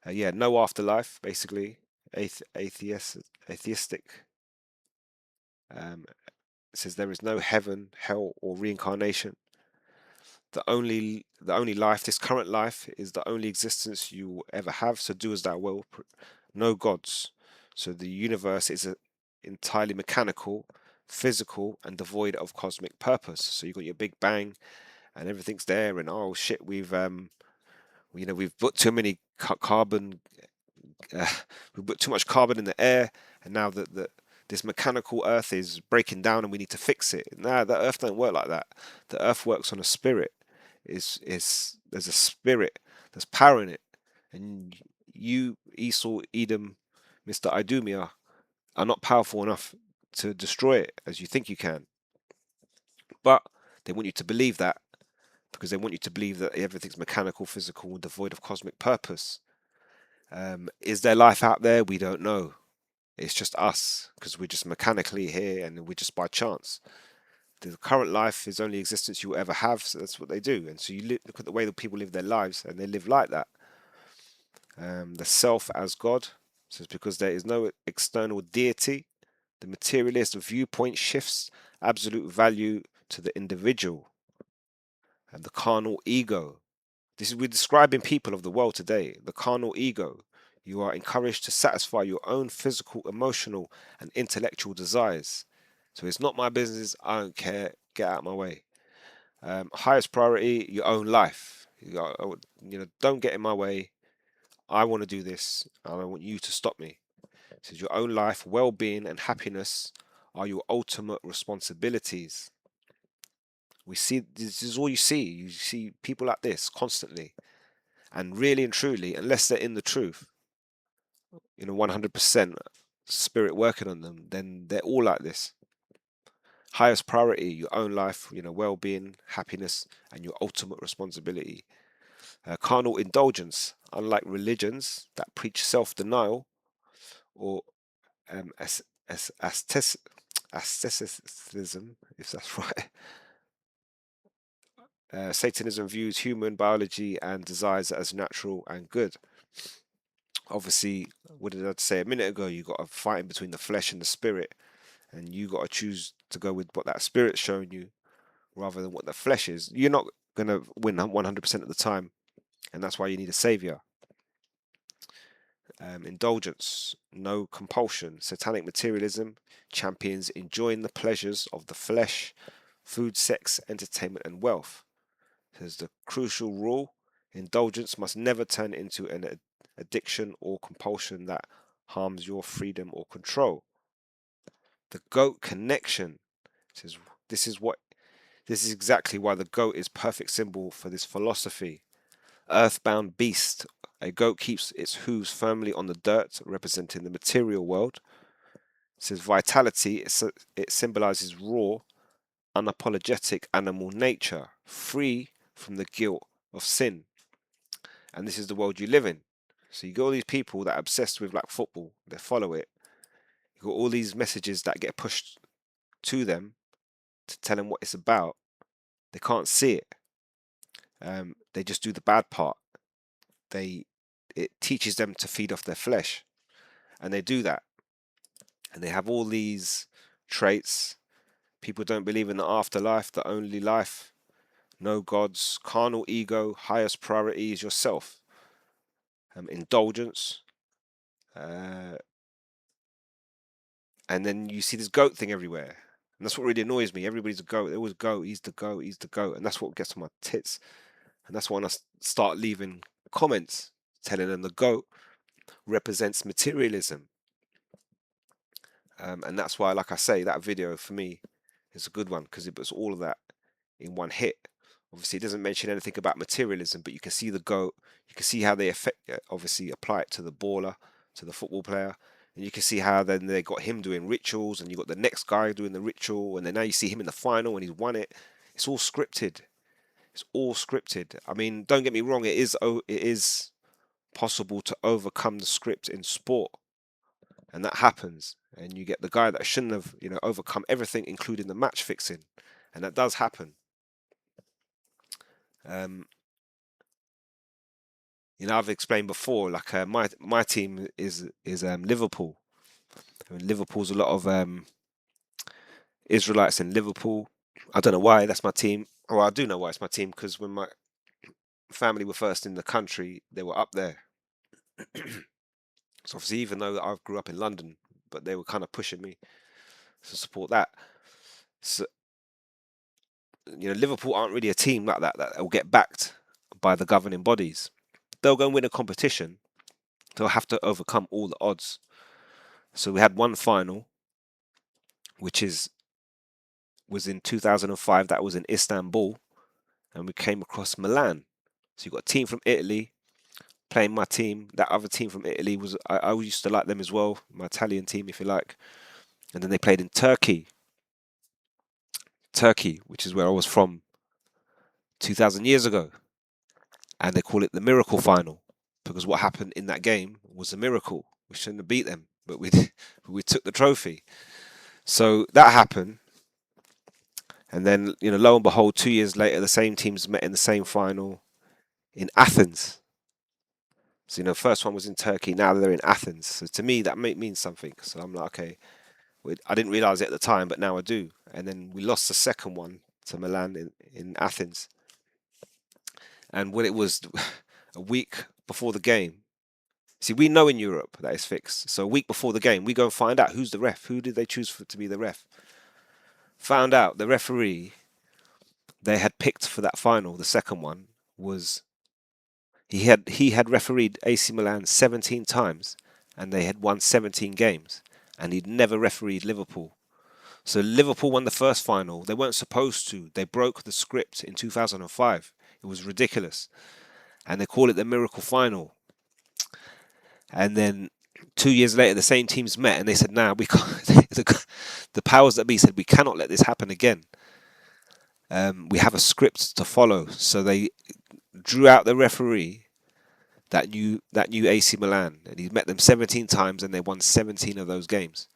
No afterlife, basically. Atheistic. It says there is no heaven, hell, or reincarnation. The only life, this current life, is the only existence you will ever have. So do as thou wilt. No gods. So the universe is entirely mechanical, physical, and devoid of cosmic purpose. So you've got your Big Bang, and everything's there. And oh shit, we've put too many carbon. We put too much carbon in the air, and now that this mechanical Earth is breaking down, and we need to fix it. Nah, the Earth don't work like that. The Earth works on a spirit. There's a spirit that's powering it, and you, Esau, Edom, Mr. Idumea, are not powerful enough to destroy it as you think you can. But they want you to believe that, because they want you to believe that everything's mechanical, physical, and devoid of cosmic purpose. Is there life out there? We don't know. It's just us, because we're just mechanically here, and we're just by chance. the current life is only existence you will ever have, so that's what they do. And so look at the way that people live their lives, and they live like that. The self as God, so it's because there is no external deity. The materialist viewpoint shifts absolute value to the individual. And the carnal ego, this is we're describing people of the world today. The carnal ego. You are encouraged to satisfy your own physical, emotional, and intellectual desires. So it's not my business. I don't care. Get out of my way. Highest priority, your own life. Don't get in my way. I want to do this. I don't want you to stop me. It says your own life, well-being, and happiness are your ultimate responsibilities. We see this is all you see. You see people like this constantly. And really and truly, unless they're in the truth, 100% spirit working on them, then they're all like this. Highest priority, your own life, well-being, happiness, and your ultimate responsibility. Carnal indulgence, unlike religions that preach self-denial or as asceticism, if that's right. Satanism views human biology and desires as natural and good. Obviously, what did I say a minute ago? You got a fighting between the flesh and the spirit, and you got to choose to go with what that spirit's showing you rather than what the flesh is. You're not gonna win 100% of the time, and that's why you need a savior. Indulgence, no compulsion. Satanic materialism champions enjoying the pleasures of the flesh, food, sex, entertainment, and wealth. Says the crucial rule: indulgence must never turn into an addiction or compulsion that harms your freedom or control. The goat connection says this is exactly why the goat is perfect symbol for this philosophy. Earthbound beast. A goat keeps its hooves firmly on the dirt, representing the material world. It says vitality. It symbolizes raw, unapologetic animal nature, free from the guilt of sin. And this is the world you live in. So you got all these people that are obsessed with like football, they follow it. You got all these messages that get pushed to them to tell them what it's about. They can't see it. They just do the bad part. It teaches them to feed off their flesh, and they do that. And they have all these traits. People don't believe in the afterlife, the only life, no gods, carnal ego, highest priority is yourself. Indulgence. And then you see this goat thing everywhere. And that's what really annoys me. Everybody's a goat. They always go, he's the goat, he's the goat. And that's what gets on my tits. And that's when I start leaving comments telling them the goat represents materialism. And that's why, like I say, that video for me is a good one because it puts all of that in one hit. Obviously, it doesn't mention anything about materialism, but you can see the goat. You can see how they obviously apply it to the baller, to the football player. And you can see how then they got him doing rituals, and you got the next guy doing the ritual, and then now you see him in the final and he's won it. It's all scripted. It's all scripted. I mean, don't get me wrong. It is possible to overcome the script in sport, and that happens. And you get the guy that shouldn't have, overcome everything, including the match fixing, and that does happen. Um, I've explained before, like my team is Liverpool. I mean, Liverpool's a lot of Israelites in Liverpool. I don't know why that's my team. Well, I do know why it's my team because when my family were first in the country, they were up there. So obviously, even though I grew up in London, but they were kind of pushing me to support that. So Liverpool aren't really a team like that will get backed by the governing bodies. They'll go and win a competition. They'll have to overcome all the odds. So we had one final, which was in 2005. That was in Istanbul, and we came across Milan. So you got a team from Italy playing my team. That other team from Italy was I used to like them as well, my Italian team, if you like. And then they played in Turkey, which is where I was from 2,000 years ago, and they call it the Miracle Final because what happened in that game was a miracle. We shouldn't have beat them, but we we took the trophy. So that happened, And then, lo and behold, 2 years later, the same teams met in the same final in Athens. So, first one was in Turkey, now they're in Athens. So to me, that means something. So I'm like, okay, I didn't realize it at the time, but now I do. And then we lost the second one to Milan in Athens. And when it was a week before the game, see, we know in Europe that it's fixed. So a week before the game, we go and find out who's the ref. Who did they choose to be the ref? Found out the referee they had picked for that final, the second one, was he had refereed AC Milan 17 times, and they had won 17 games, and he'd never refereed Liverpool. So Liverpool won the first final. They weren't supposed to. They broke the script in 2005. It was ridiculous, and they call it the miracle final. And then 2 years later, the same teams met, and they said, "Nah, we can't." The powers that be said, "We cannot let this happen again. We have a script to follow." So they drew out the referee that knew AC Milan, and he met them 17 times, and they won 17 of those games.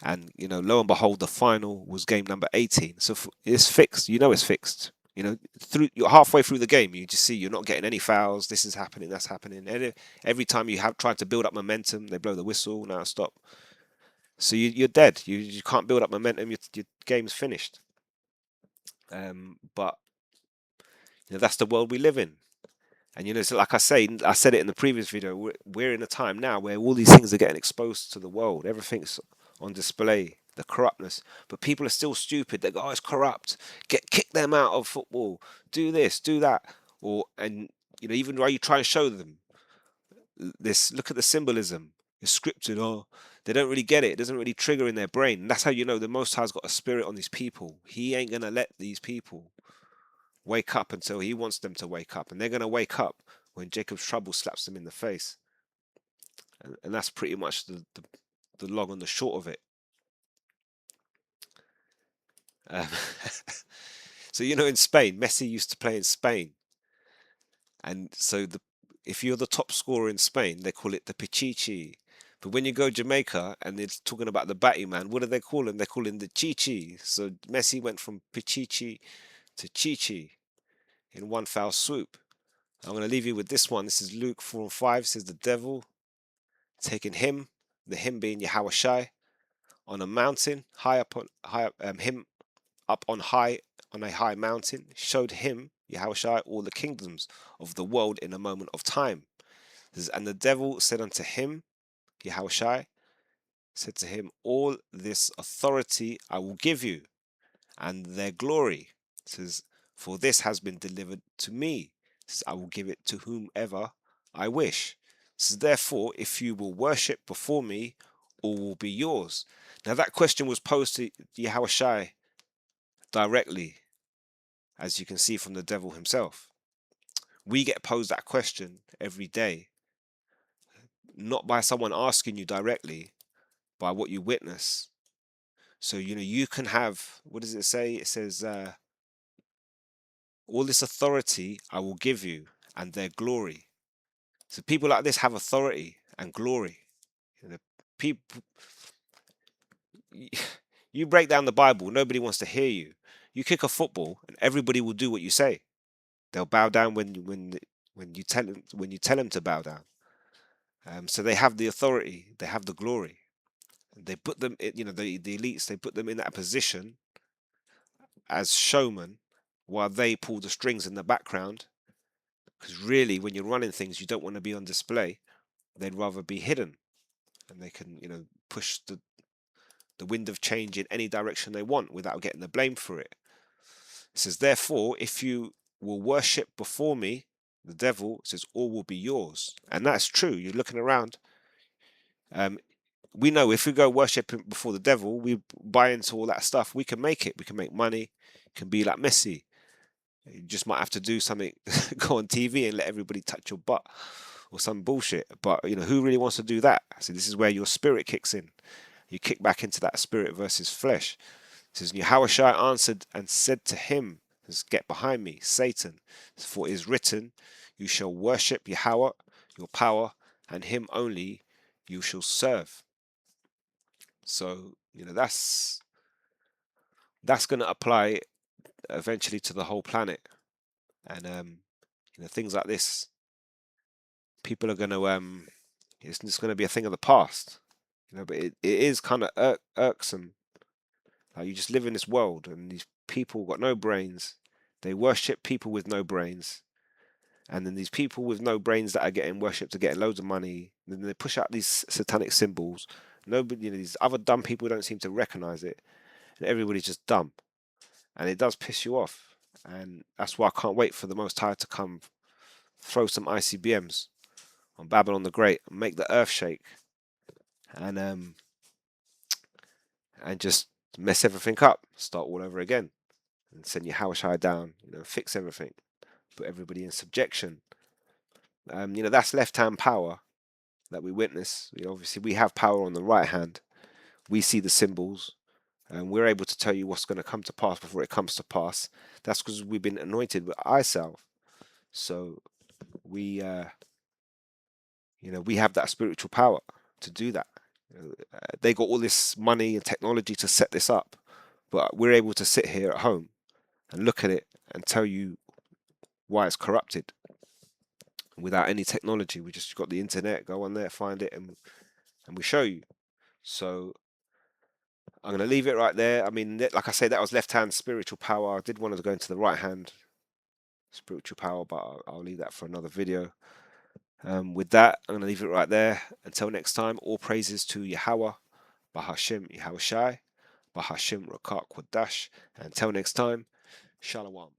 And lo and behold, the final was game number 18. So it's fixed. It's fixed. Through you're halfway through the game, you just see you're not getting any fouls. This is happening. That's happening. And every time you have tried to build up momentum, they blow the whistle. Now stop. So you're dead. You can't build up momentum. Your game's finished. But that's the world we live in. And so like I said it in the previous video, we're in a time now where all these things are getting exposed to the world. Everything's on display, the corruptness. But people are still stupid. They go, "Oh, it's corrupt. Kick them out of football. Do this, do that." And even while you try and show them this, look at the symbolism. It's scripted. Oh, they don't really get it. It doesn't really trigger in their brain. And that's how the Most High's got a spirit on these people. He ain't gonna let these people wake up until he wants them to wake up, and they're going to wake up when Jacob's trouble slaps them in the face. And that's pretty much the long and the short of it. Um, so in Spain, Messi used to play in Spain, and so if you're the top scorer in Spain, they call it the Pichichi. But when you go Jamaica and they're talking about the Batty Man, what do they call him? They call him the Chichi. So Messi went from Pichichi to Chichi in one foul swoop. I'm going to leave you with this one. This is Luke 4:5. Says the devil taking him, the him being Yahweh Shai, on a mountain, him up on a high mountain, showed him, Yahweh Shai, all the kingdoms of the world in a moment of time. And the devil said unto him, Yahweh Shai, said to him, "All this authority I will give you, and their glory." It says, "For this has been delivered to me." It says, "I will give it to whomever I wish." So therefore, if you will worship before me, all will be yours. Now that question was posed to Yahweh Shai directly, as you can see from the devil himself. We get posed that question every day, not by someone asking you directly, by what you witness. So you can have, what does it say? It says, "All this authority I will give you, and their glory." So people like this have authority and glory. People, you break down the Bible, nobody wants to hear you. You kick a football, and everybody will do what you say. They'll bow down when you tell them to bow down. So they have the authority, they have the glory. They put them, the elites. They put them in that position as showmen, while they pull the strings in the background. Because really, when you're running things, you don't want to be on display. They'd rather be hidden, and they can, push the wind of change in any direction they want without getting the blame for it. It says, "Therefore, if you will worship before me," the devil says, "all will be yours." And that's true. You're looking around. We know if we go worshiping before the devil, we buy into all that stuff. We can make it. We can make money. Can be like Messi. You just might have to do something, go on TV and let everybody touch your butt or some bullshit. But who really wants to do that? So this is where your spirit kicks in. You kick back into that spirit versus flesh. It says, Yahweh Shai answered and said to him, "Get behind me, Satan, for it is written, you shall worship Yahweh, your power, and him only you shall serve." So that's going to apply eventually to the whole planet. And things like this, people are going to it's just going to be a thing of the past. But it is kind of irksome. Like, you just live in this world, and these people got no brains. They worship people with no brains, and then these people with no brains that are getting worshipped are getting loads of money. Then they push out these satanic symbols. Nobody, these other dumb people don't seem to recognize it, and everybody's just dumb, and it does piss you off. And that's why I can't wait for the Most High to come, throw some ICBMs on Babylon the Great, and make the earth shake, and just mess everything up, start all over again, and send your Hawashai down, fix everything, put everybody in subjection. That's left-hand power that we witness. Obviously, we have power on the right hand. We see the symbols, and we're able to tell you what's going to come to pass before it comes to pass. That's because we've been anointed with eye salve. So we, we have that spiritual power to do that. They got all this money and technology to set this up, but we're able to sit here at home and look at it and tell you why it's corrupted without any technology. We just got the internet, go on there, find it, and we show you. So I'm going to leave it right there. I mean, like I say, that was left hand spiritual power. I did want to go into the right hand spiritual power, but I'll leave that for another video. With that, I'm going to leave it right there. Until next time, all praises to Yahweh, Bahashim Yahushai, Bahashim Rakak Wadash. And until next time, Shalom.